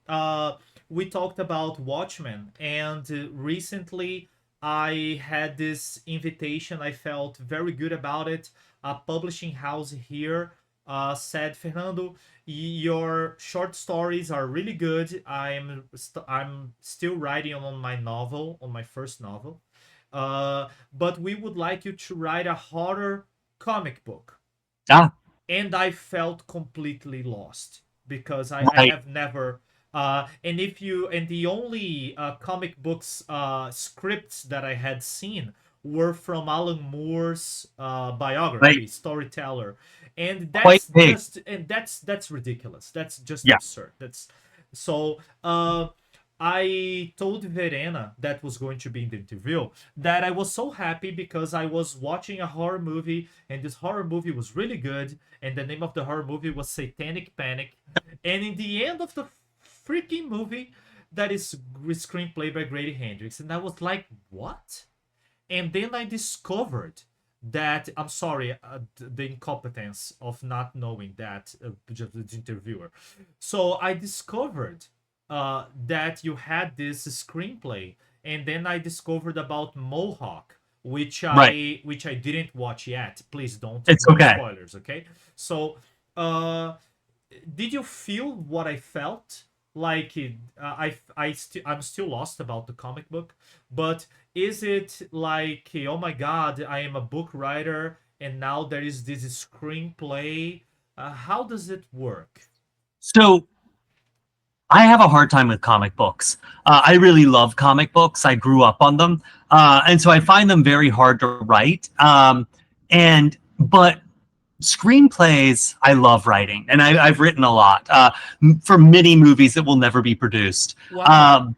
We talked about Watchmen, and recently I had this invitation. I felt very good about it. A publishing house here said, "Fernando, your short stories are really good. I'm still writing on my novel, on my first novel, but we would like you to write a horror comic book." Ah, And I felt completely lost because I right. have never. And the only comic books scripts that I had seen were from Alan Moore's Right. biography, Storyteller, and Quite big. that's ridiculous. That's just Yeah. absurd. That's so. I told Verena, that was going to be in the interview, that I was so happy because I was watching a horror movie, and this horror movie was really good, and the name of the horror movie was Satanic Panic. And in the end of the freaking movie, that is screenplay by Grady Hendrix, and I was like, what? And then I discovered that, I'm sorry, the incompetence of not knowing that, just the interviewer. So I discovered that you had this screenplay, and then I discovered about Mohawk, Right. which I didn't watch yet. Please don't, It's no okay. spoilers, okay? So uh did you feel what I felt? Like, I'm still lost about the comic book, but is it like, oh my god, I am a book writer and now there is this screenplay. How does it work? So I have a hard time with comic books. I really love comic books. I grew up on them, and so I find them very hard to write. But screenplays, I love writing, and I've written a lot for many movies that will never be produced. Wow.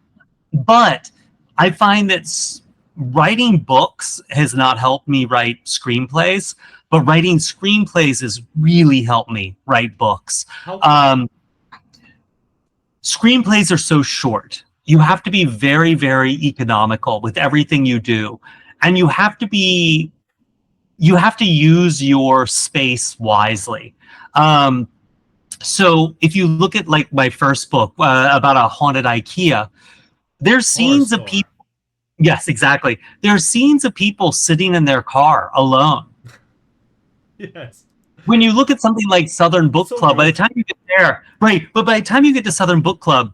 But I find that writing books has not helped me write screenplays, but writing screenplays has really helped me write books. How come? Screenplays are so short. You have to be very, very economical with everything you do, and you have to use your space wisely. So if you look at like my first book about a haunted IKEA, there's scenes of people. Yes, exactly. There are scenes of people sitting in their car alone. Yes. When you look at something like Southern Book So Club, by the good. time you get there, right? But by the time you get to Southern Book Club,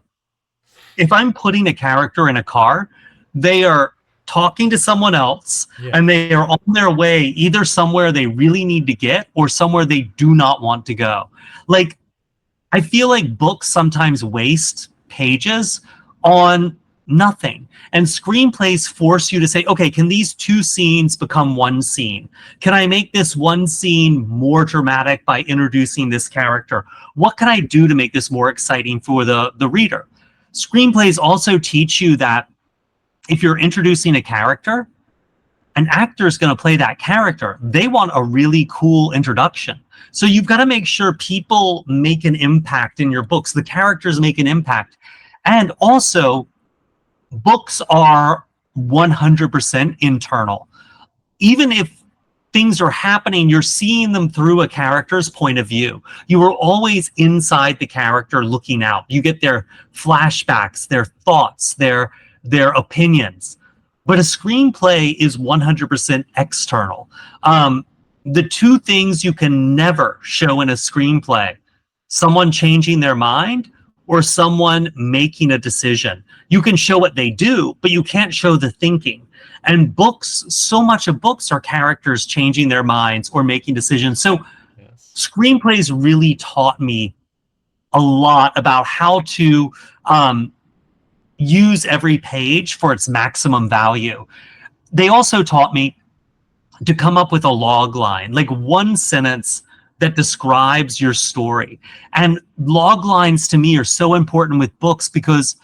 if I'm putting a character in a car, they are talking to someone else, Yeah. and they are on their way either somewhere they really need to get or somewhere they do not want to go. Like, I feel like books sometimes waste pages on nothing. And screenplays force you to say, okay, can these two scenes become one scene? Can I make this one scene more dramatic by introducing this character? What can I do to make this more exciting for the reader? Screenplays also teach you that if you're introducing a character, an actor is going to play that character. They want a really cool introduction. So you've got to make sure people make an impact in your books. The characters make an impact. And also, books are 100% internal. Even if things are happening, you're seeing them through a character's point of view. You are always inside the character looking out. You get their flashbacks, their thoughts, their opinions. But a screenplay is 100% external. The two things you can never show in a screenplay: someone changing their mind or someone making a decision. You can show what they do, but you can't show the thinking. And books, so much of books are characters changing their minds or making decisions. So Yes. screenplays really taught me a lot about how to use every page for its maximum value. They also taught me to come up with a log line, like one sentence that describes your story. And log lines to me are so important with books because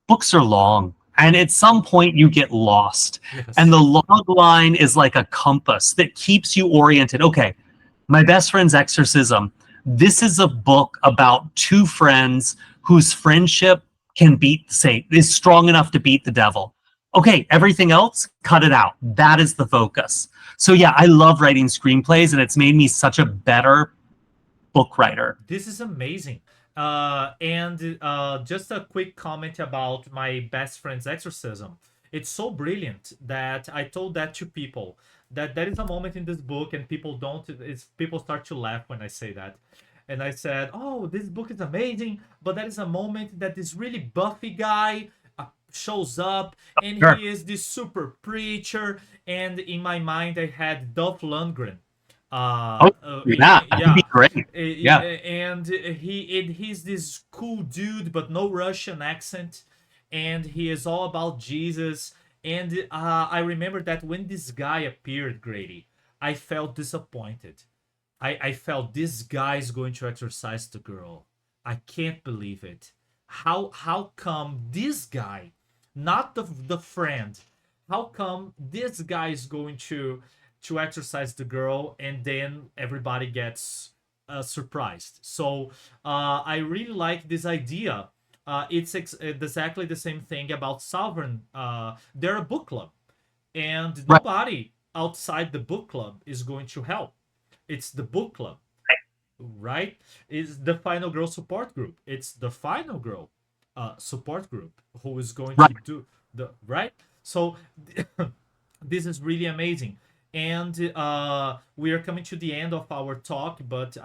books are long, and at some point you get lost. Yes. And the log line is like a compass that keeps you oriented. Okay, My Best Friend's Exorcism. This is a book about two friends whose friendship is strong enough to beat the devil. Okay, everything else, cut it out. That is the focus. So yeah, I love writing screenplays, and it's made me such a better book writer. This is amazing. And just a quick comment about My Best Friend's Exorcism. It's so brilliant that I told that to people, that there is a moment in this book, and people don't. People start to laugh when I say that. And I said, "Oh, this book is amazing," but there is a moment that this really buffy guy shows up, and Sure. he is this super preacher. And in my mind, I had Dolph Lundgren. Oh, yeah, that'd be great. Yeah. And he's this cool dude, but no Russian accent, and he is all about Jesus. And I remember that when this guy appeared, Grady, I felt disappointed. I felt this guy is going to exorcise the girl. I can't believe it. How come this guy, not the friend, how come this guy is going to exercise the girl, and then everybody gets surprised? So I really like this idea. It's exactly the same thing about Sovereign. They're a book club, and Right. nobody outside the book club is going to help. It's the book club, right? Is the Final Girl support group. It's the Final Girl support group who is going Right. to do the right. So this is really amazing. And we are coming to the end of our talk, but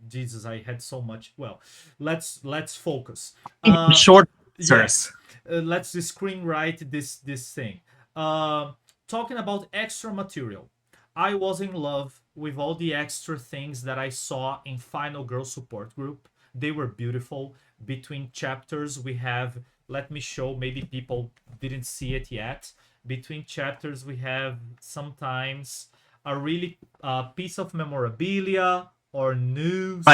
Jesus, I had so much. Well, let's focus. Short Yes, answers. let's screenwrite this thing. Talking about extra material, I was in love with all the extra things that I saw in Final Girl support group. They were beautiful. Between chapters, we have, let me show, maybe people didn't see it yet. Between chapters, we have sometimes a really piece of memorabilia or Right. news.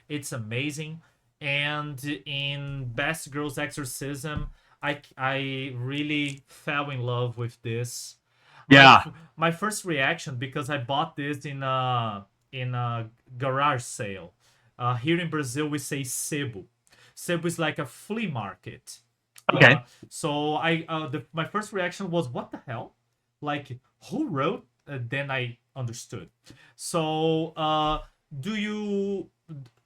It's amazing. And in Best Girls Exorcism, I really fell in love with this. My Yeah. my first reaction, because I bought this in a garage sale. Here in Brazil, we say sebo. Sebo is like a flea market. Okay. So my first reaction was, what the hell? Like, who wrote? Then I understood. So do you,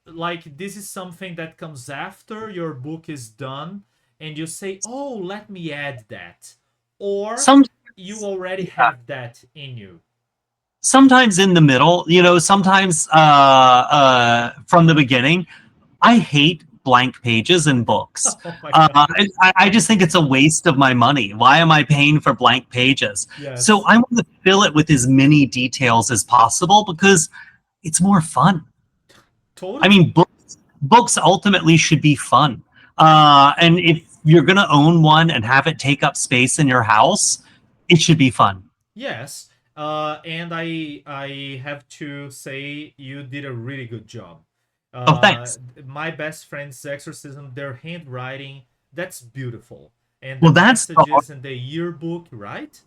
like, this is something that comes after your book is done and you say, oh, let me add that, or Some you already have that in you? Sometimes in the middle, sometimes from the beginning. I hate blank pages in books. Oh my god. I just think it's a waste of my money. Why am I paying for blank pages? So Yes. I want to fill it with as many details as possible because it's more fun. I Totally. mean, books ultimately should be fun. And if you're going to own one and have it take up space in your house, it should be fun. Yes. And I have to say you did a really good job. Oh, Uh, thanks. my best friend's exorcism, their handwriting, that's beautiful. And the Well, that's messages and the yearbook, right?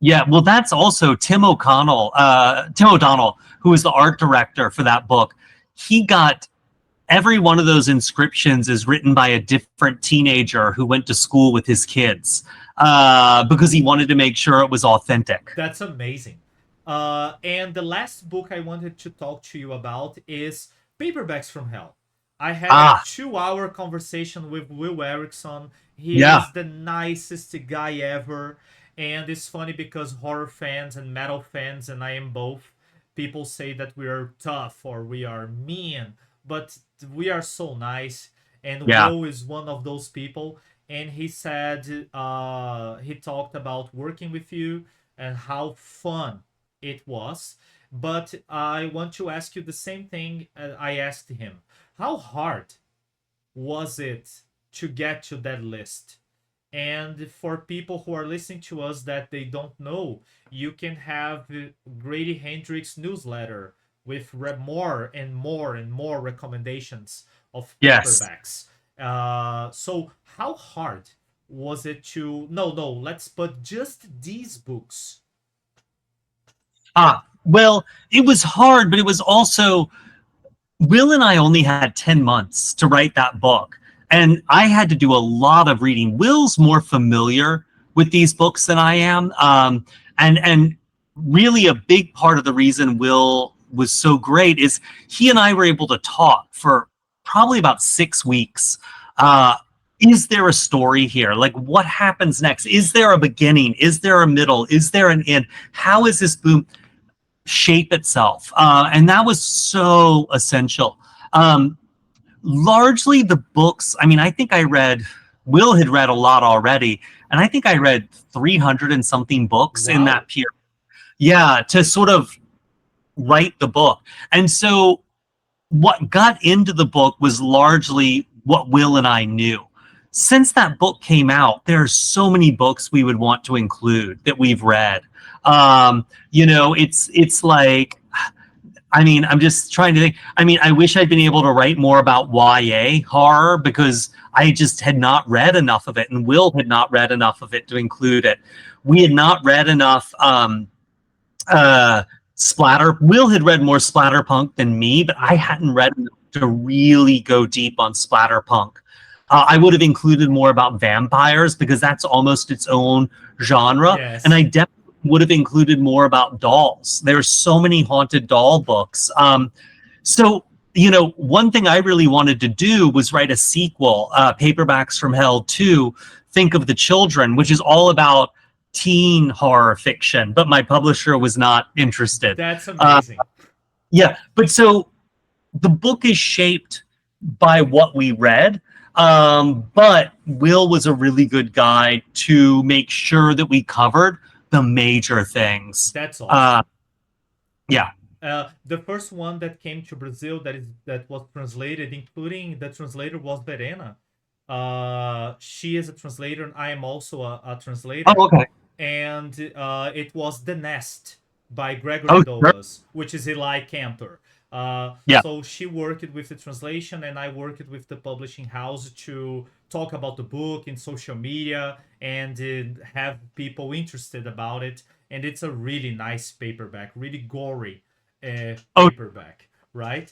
Yeah, well, that's also Tim O'Donnell, who was the art director for that book. He got every one of those inscriptions is written by a different teenager who went to school with his kids because he wanted to make sure it was authentic. That's amazing. And the last book I wanted to talk to you about is Paperbacks from Hell. I had a Ah, 2 hour conversation with Will Erickson. He yeah, is the nicest guy ever. And it's funny because horror fans and metal fans, and I am both, people say that we are tough or we are mean, but we are so nice. And yeah, Will is one of those people. And he said, he talked about working with you and how fun it was. But I want to ask you the same thing I asked him. How hard was it to get to that list? And for people who are listening to us that they don't know, you can have Grady Hendrix newsletter with more and more and more recommendations of yes. paperbacks. So how hard was it to, no, let's put just these books. Well, it was hard, but it was also Will and I only had 10 months to write that book. And I had to do a lot of reading. Will's more familiar with these books than I am. And really a big part of the reason Will was so great is he and I were able to talk for probably about 6 weeks. Uh, is there a story here? Like, what happens next? Is there a beginning? Is there a middle? Is there an end? How is this boom shape itself? And that was so essential. Largely the books, I mean, I think Will had read a lot already, and I think I read 300 and something books in Wow. that period. Yeah, to sort of write the book. And so what got into the book was largely what Will and I knew. Since that book came out, there are so many books we would want to include that we've read. It's like, I mean, I'm just trying to think. I mean, I wish I'd been able to write more about YA horror because I just had not read enough of it, and Will had not read enough of it to include it. We had not read enough splatter. Will had read more splatterpunk than me, but I Yeah. hadn't read enough to really go deep on splatterpunk. I would have included more about vampires because that's almost its own genre, and I Yes. definitely would have included more about dolls. There's so many haunted doll books. So one thing I really wanted to do was write a sequel, Paperbacks from Hell 2, Think of the Children, which is all about teen horror fiction, but my publisher was not interested. That's Uh, amazing. yeah, but so the book is shaped by what we read. But Will was a really good guide to make sure that we covered the major things. That's Uh, awesome. yeah, The first one that came to Brazil that was translated, including the translator was Verena. She is a translator, and I am also a translator. Oh, okay. And it was The Nest by Oh, Gregory sure. Douglas, which is Eli Cantor. Yeah. So she worked with the translation, and I worked with the publishing house to talk about the book in social media and have people interested about it. And it's a really nice paperback, really gory Oh, paperback, right?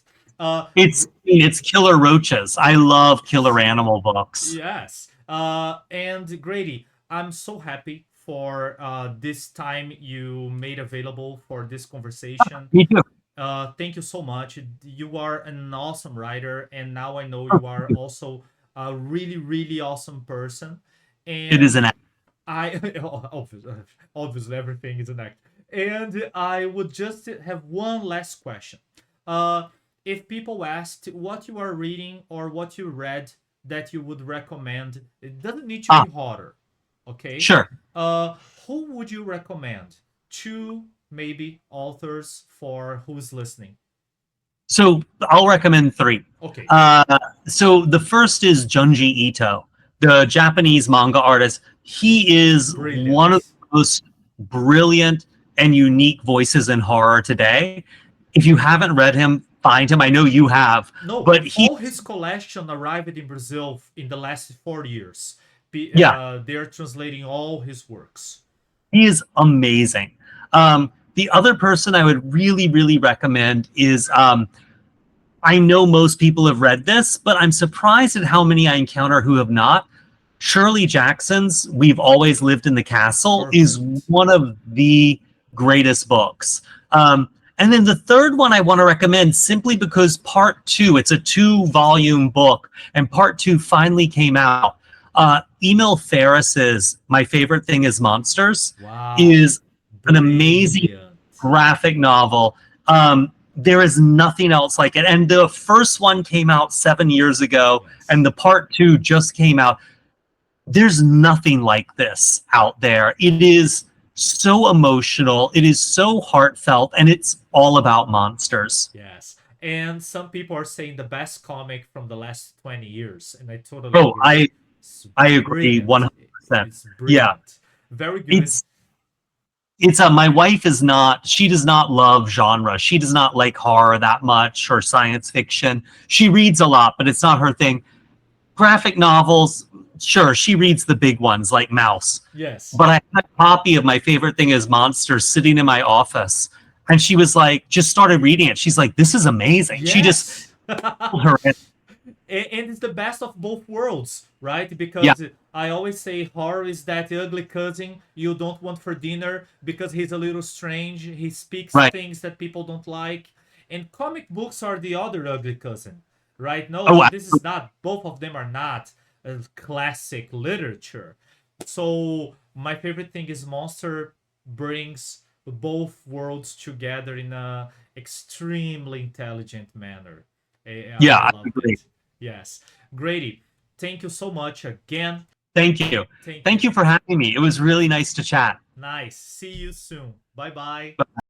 it's killer roaches. I love killer animal books. Yes. And Grady, I'm so happy for this time you made available for this conversation. Me too. Thank you so much. You are an awesome writer, and now I know you are also a really, really awesome person. It is And an I obviously everything is an act. And I would just have one last question. Uh, if people asked what you are reading or what you read that you would recommend, it doesn't need to be horror, okay? sure. Who would you recommend? Two maybe authors for who's listening. So I'll recommend three. Okay. So the first is Junji Ito, the Japanese manga artist. He is Brilliant. one of the most brilliant and unique voices in horror today. If you haven't read him, find him. I know you have. No, but he, all his collection arrived in Brazil in the last 4 years. Yeah. They're translating all his works. he is amazing. The other person I would really, really recommend is I know most people have read this, but I'm surprised at how many I encounter who have not. Shirley Jackson's We've Always Lived in the Castle is one of the greatest books. And then the third one I want to recommend simply because part two, it's a 2-volume book, and part two finally came out. Emil Ferris's My Favorite Thing is Monsters is an amazing graphic novel. There is nothing else like it. And the first one came out 7 years ago, and the part two just came out. There's nothing like this out there. It is so emotional. It is so heartfelt, and it's all about monsters. Yes. And some people are saying the best comic from the last 20 years, and I totally agree. I agree brilliant. 100%. It's brilliant. Yeah. Very good. It's my wife she does not love genre. She does not like horror that much or science fiction. She reads a lot, but it's not her thing. Graphic novels, sure, she reads the big ones like Mouse. Yes. But I had a copy of My Favorite Thing is Monsters sitting in my office, and she was like, just started reading it. She's like, this is amazing. Yes. She just pulled her in. And it's the best of both worlds, right? Because I always say horror is that ugly cousin you don't want for dinner because he's a little strange. He speaks things that people don't like. And comic books are the other ugly cousin, right? No, this is not. Both of them are not classic literature. So My Favorite Thing is Monster brings both worlds together in a extremely intelligent manner. I love agree. it. Yes. Grady, thank you so much again. Thank you. Thank you for having me. It was really nice to chat. Nice. See you soon. Bye-bye.